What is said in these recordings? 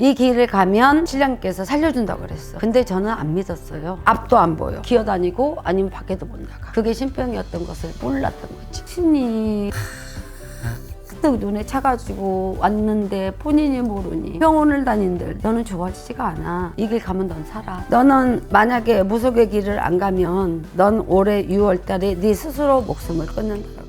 이 길을 가면 신랑께서 살려준다고 그랬어. 근데 저는 안 믿었어요. 앞도 안 보여. 기어다니고 아니면 밖에도 못 나가. 그게 신병이었던 것을 몰랐던 거지. 신이 그때 눈에 차가지고 왔는데 본인이 모르니 병원을 다닌들 너는 좋아지지가 않아. 이 길 가면 넌 살아. 너는 만약에 무속의 길을 안 가면 넌 올해 6월 달에 네 스스로 목숨을 끊는다.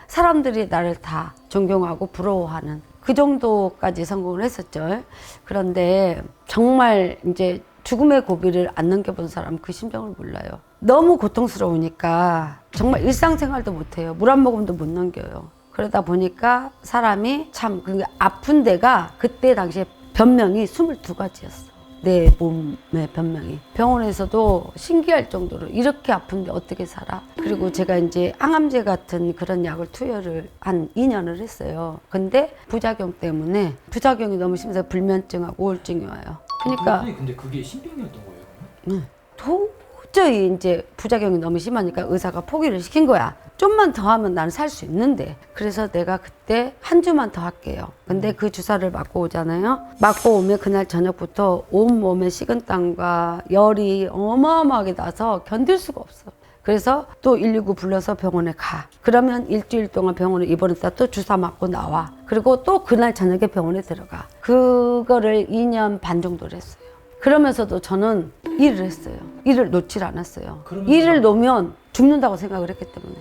사람들이 나를 다 존경하고 부러워하는 그 정도까지 성공을 했었죠. 그런데 정말 이제 죽음의 고비를 안 넘겨본 사람 그 심정을 몰라요. 너무 고통스러우니까 정말 일상생활도 못해요. 물 한 모금도 못 넘겨요. 그러다 보니까 사람이 참 그 아픈 데가 그때 당시에 변명이 22가지였어. 내 몸의 변명이. 병원에서도 신기할 정도로 이렇게 아픈데 어떻게 살아? 그리고 제가 이제 항암제 같은 그런 약을 투여를 한 2년을 했어요. 근데 부작용 때문에 부작용이 너무 심해서 불면증하고 우울증이 와요. 그러니까 근데 그게 신병이었던 거예요? 네. 도저히 이제 부작용이 너무 심하니까 의사가 포기를 시킨 거야. 좀만 더 하면 나는 살 수 있는데. 그래서 내가 그때 한 주만 더 할게요. 근데 그 주사를 맞고 오잖아요. 맞고 오면 그날 저녁부터 온몸에 식은땀과 열이 어마어마하게 나서 견딜 수가 없어. 그래서 또 119 불러서 병원에 가. 그러면 일주일 동안 병원에 입원했다 또 주사 맞고 나와. 그리고 또 그날 저녁에 병원에 들어가. 그거를 2년 반 정도를 했어요. 그러면서도 저는 일을 했어요. 일을 놓질 않았어요. 일을 놓으면 죽는다고 생각을 했기 때문에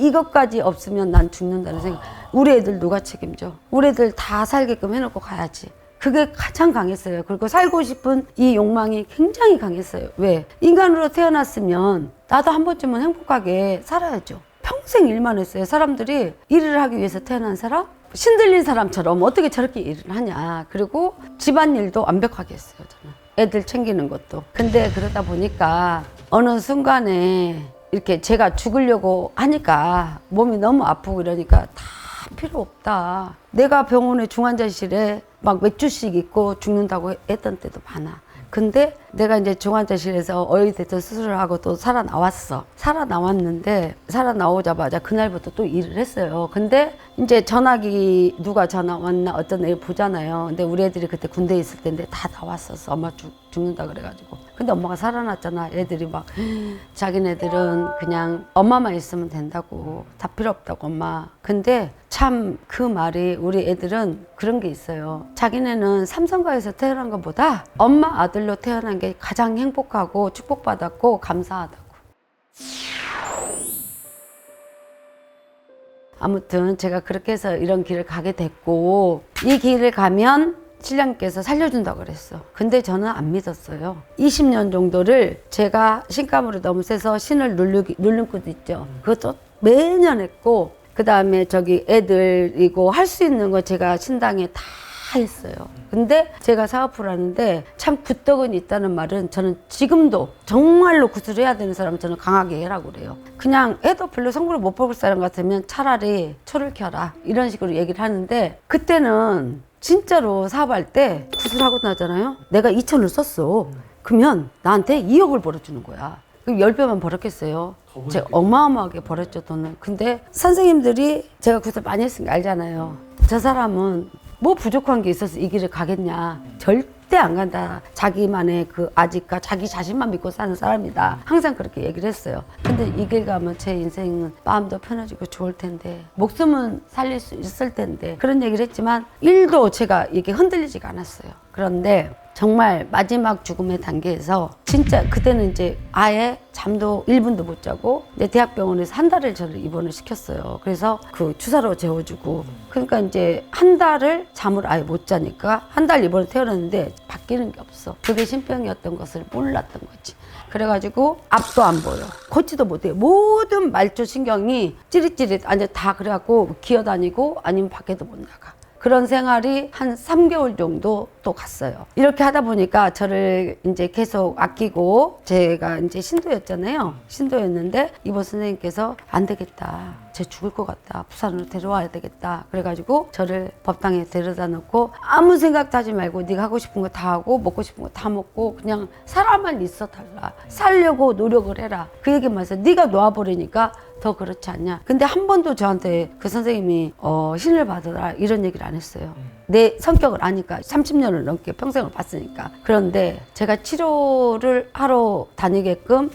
이것까지 없으면 난 죽는다는 생각. 우리 애들 누가 책임져? 우리 애들 다 살게끔 해놓고 가야지. 그게 가장 강했어요. 그리고 살고 싶은 이 욕망이 굉장히 강했어요. 왜? 인간으로 태어났으면 나도 한 번쯤은 행복하게 살아야죠. 평생 일만 했어요. 사람들이 일을 하기 위해서 태어난 사람? 신들린 사람처럼 어떻게 저렇게 일을 하냐. 그리고 집안일도 완벽하게 했어요. 저는. 애들 챙기는 것도. 근데 그러다 보니까 어느 순간에 이렇게 제가 죽으려고 하니까 몸이 너무 아프고 이러니까 다 필요 없다. 내가 병원에 중환자실에 막 몇 주씩 있고 죽는다고 했던 때도 많아. 근데 내가 이제 중환자실에서 어이대도 수술을 하고 또 살아나왔어. 살아나왔는데 살아나오자마자 그날부터 또 일을 했어요. 근데 이제 전화기 누가 전화 왔나 어떤 애 보잖아요. 근데 우리 애들이 그때 군대에 있을 때인데 다 나왔었어. 엄마 죽는다 그래가지고. 근데 엄마가 살아났잖아. 애들이 막 자기네들은 그냥 엄마만 있으면 된다고. 다 필요 없다고 엄마. 근데 참 그 말이 우리 애들은 그런 게 있어요. 자기네는 삼성가에서 태어난 것보다 엄마 아들로 태어난 게 가장 행복하고 축복받았고 감사하다고. 아무튼 제가 그렇게 해서 이런 길을 가게 됐고 이 길을 가면 신랑께서 살려준다고 그랬어. 근데 저는 안 믿었어요. 20년 정도를 제가 신감으로 너무 세서 신을 누른 것도 있죠. 그것도 매년 했고 그 다음에 저기 애들이고 할 수 있는 거 제가 신당에 다 했어요. 근데 제가 사업을 하는데 참 굿덕은 있다는 말은 저는 지금도 정말로 굿을 해야 되는 사람은 저는 강하게 해라고 그래요. 그냥 해도 별로 성공을 못 뽑을 사람 같으면 차라리 초를 켜라 이런 식으로 얘기를 하는데 그때는 진짜로 사업할 때 굿을 하고 나잖아요. 내가 2천을 썼어. 그러면 나한테 2억을 벌어주는 거야. 그럼 10배만 벌었겠어요. 제가 어마어마하게 벌었죠, 돈은. 근데 선생님들이 제가 굿을 많이 했으니까 알잖아요. 저 사람은 뭐 부족한 게 있어서 이 길을 가겠냐. 절대 안 간다. 자기만의 그 아직과 자기 자신만 믿고 사는 사람이다. 항상 그렇게 얘기를 했어요. 근데 이 길 가면 제 인생은 마음도 편해지고 좋을 텐데 목숨은 살릴 수 있을 텐데 그런 얘기를 했지만 1도 제가 이게 흔들리지가 않았어요. 그런데 정말 마지막 죽음의 단계에서 진짜 그때는 이제 아예 잠도 1분도 못 자고 내 대학병원에서 한 달을 저를 입원을 시켰어요. 그래서 그 주사로 재워주고 그러니까 이제 한 달을 잠을 아예 못 자니까 한 달 입원을 태어났는데 바뀌는 게 없어. 그게 신병이었던 것을 몰랐던 거지. 그래가지고 앞도 안 보여. 걷지도 못해. 모든 말초 신경이 찌릿찌릿 아니 다 그래갖고 기어다니고 아니면 밖에도 못 나가. 그런 생활이 한 3개월 정도 또 갔어요. 이렇게 하다 보니까 저를 이제 계속 아끼고 제가 이제 신도였잖아요. 신도였는데 이보 선생님께서 안 되겠다. 쟤 죽을 것 같다. 부산으로 데려와야 되겠다. 그래가지고 저를 법당에 데려다 놓고 아무 생각도 하지 말고 네가 하고 싶은 거 다 하고 먹고 싶은 거 다 먹고 그냥 살아만 있어 달라. 살려고 노력을 해라. 그 얘기만 해서 네가 놓아버리니까 더 그렇지 않냐. 근데 한 번도 저한테 그 선생님이 신을 받아라 이런 얘기를 안 했어요. 내 성격을 아니까 30년을 넘게 평생을 봤으니까. 그런데 제가 치료를 하러 다니게끔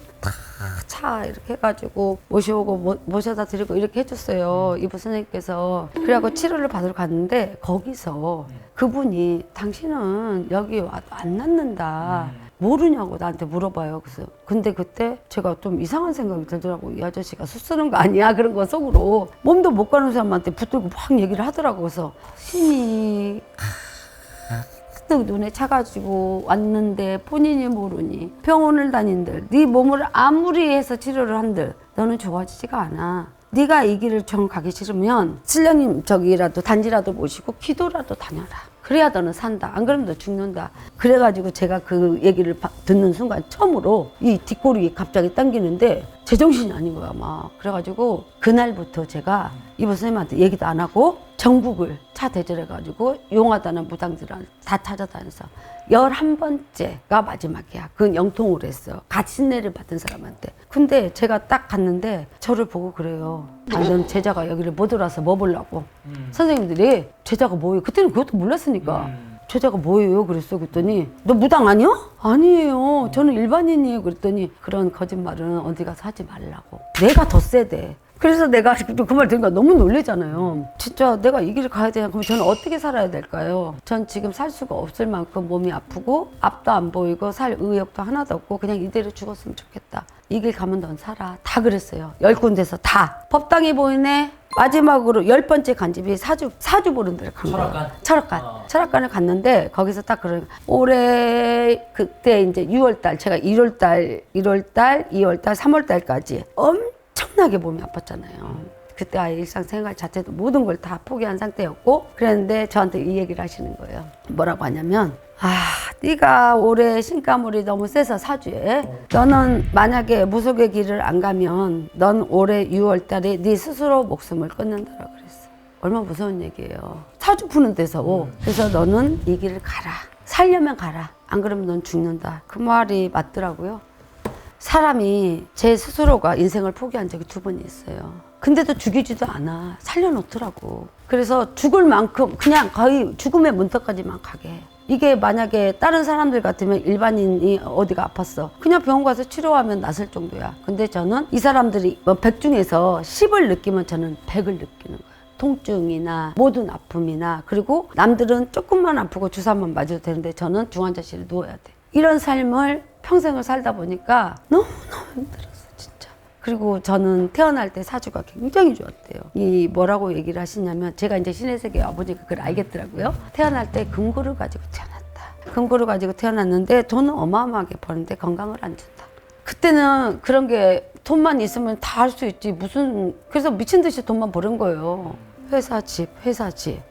차 이렇게 해가지고 모셔오고 모셔다 드리고 이렇게 해줬어요. 이부 선생님께서. 그래갖고 치료를 받으러 갔는데 거기서 그분이 당신은 여기 와도 안 낫는다. 모르냐고 나한테 물어봐요. 그래서 근데 그때 제가 좀 이상한 생각이 들더라고. 이 아저씨가 수 쓰는 거 아니야? 그런 거 속으로. 몸도 못 가는 사람한테 붙들고 막 얘기를 하더라고. 그래서 신이 가득 눈에 차가지고 왔는데 본인이 모르니 병원을 다닌들 네 몸을 아무리 해서 치료를 한들 너는 좋아지지가 않아. 네가 이 길을 정 가기 싫으면 신령님 저기라도 단지라도 모시고 기도라도 다녀라. 그래야 너는 산다. 안 그러면 너 죽는다. 그래가지고 제가 그 얘기를 듣는 순간 처음으로 이 뒷골이 갑자기 당기는데 제정신이 아닌 거야 막. 그래가지고 그날부터 제가 이보 선생님한테 얘기도 안 하고 전국을 차 대절해가지고 용하다는 무당들을 다 찾아다녀서 11번째가 마지막이야. 그건 영통으로 했어. 가신내를 받은 사람한테. 근데 제가 딱 갔는데 저를 보고 그래요. 아니, 넌 제자가 여기를 못 올라서 뭐 보려고. 선생님들이 제자가 뭐예요? 그때는 그것도 몰랐으니까. 제자가 뭐예요? 그랬어. 그랬더니 너 무당 아니야? 아니에요. 저는 일반인이에요. 그랬더니 그런 거짓말은 어디 가서 하지 말라고. 내가 더 세대. 그래서 내가 그 말 들으니까 너무 놀라잖아요. 진짜 내가 이 길을 가야 되냐? 그럼 저는 어떻게 살아야 될까요? 전 지금 살 수가 없을 만큼 몸이 아프고 앞도 안 보이고 살 의욕도 하나도 없고 그냥 이대로 죽었으면 좋겠다. 이 길 가면 넌 살아. 다 그랬어요. 10군데서 다. 법당이 보이네. 마지막으로 10번째 간집이 사주 보는 데를 간 거예요. 철학관. 철학관을 갔는데 거기서 딱 그런 올해 그때 이제 6월달 제가 1월달, 2월달, 3월달까지 엄청나게 몸이 아팠잖아요. 그때 아예 일상생활 자체도 모든 걸 다 포기한 상태였고 그랬는데 저한테 이 얘기를 하시는 거예요. 뭐라고 하냐면 네가 올해 신가물이 너무 세서 사주에 너는 만약에 무속의 길을 안 가면 넌 올해 6월 달에 네 스스로 목숨을 끊는다라고 그랬어. 얼마나 무서운 얘기예요. 사주 푸는 데서. 그래서 너는 이 길을 가라. 살려면 가라. 안 그러면 넌 죽는다. 그 말이 맞더라고요. 사람이 제 스스로가 인생을 포기한 적이 2번이 있어요. 근데도 죽이지도 않아. 살려놓더라고. 그래서 죽을 만큼 그냥 거의 죽음의 문턱까지만 가게 해. 이게 만약에 다른 사람들 같으면 일반인이 어디가 아팠어. 그냥 병원 가서 치료하면 낫을 정도야. 근데 저는 이 사람들이 100 중에서 10을 느끼면 저는 100을 느끼는 거야. 통증이나 모든 아픔이나 그리고 남들은 조금만 아프고 주사만 맞아도 되는데 저는 중환자실에 누워야 돼. 이런 삶을 평생을 살다 보니까 너무너무 힘들었어 진짜. 그리고 저는 태어날 때 사주가 굉장히 좋았대요. 이 뭐라고 얘기를 하시냐면 제가 이제 신의 세계에 와보니까 그걸 알겠더라고요. 태어날 때 금고를 가지고 태어났다. 금고를 가지고 태어났는데 돈은 어마어마하게 버는데 건강을 안 준다. 그때는 그런 게 돈만 있으면 다 할 수 있지 무슨. 그래서 미친 듯이 돈만 버는 거예요. 회사 집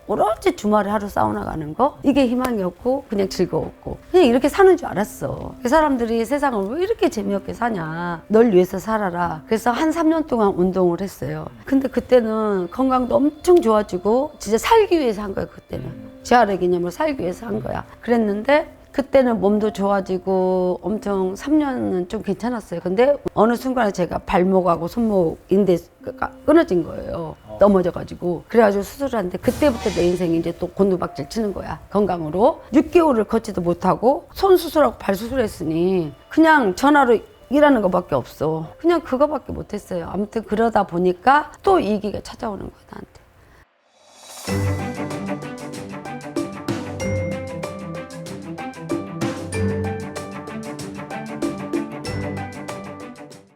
오로지 주말에 하루 사우나 가는 거 이게 희망이었고 그냥 즐거웠고 그냥 이렇게 사는 줄 알았어. 그 사람들이 세상을 왜 이렇게 재미없게 사냐. 널 위해서 살아라. 그래서 한 3년 동안 운동을 했어요. 근데 그때는 건강도 엄청 좋아지고 진짜 살기 위해서 한 거야. 그때는 재활의 개념으로 살기 위해서 한 거야. 그랬는데 그때는 몸도 좋아지고 엄청 3년은 좀 괜찮았어요. 근데 어느 순간에 제가 발목하고 손목 인대가 끊어진 거예요. 넘어져가지고. 그래가지고 수술을 하는데 그때부터 내 인생이 이제 또 곤두박질 치는 거야. 건강으로. 6개월을 걷지도 못하고 손 수술하고 발 수술했으니 그냥 전화로 일하는 것밖에 없어. 그냥 그거밖에 못했어요. 아무튼 그러다 보니까 또 이 기가 찾아오는 거야 나한테.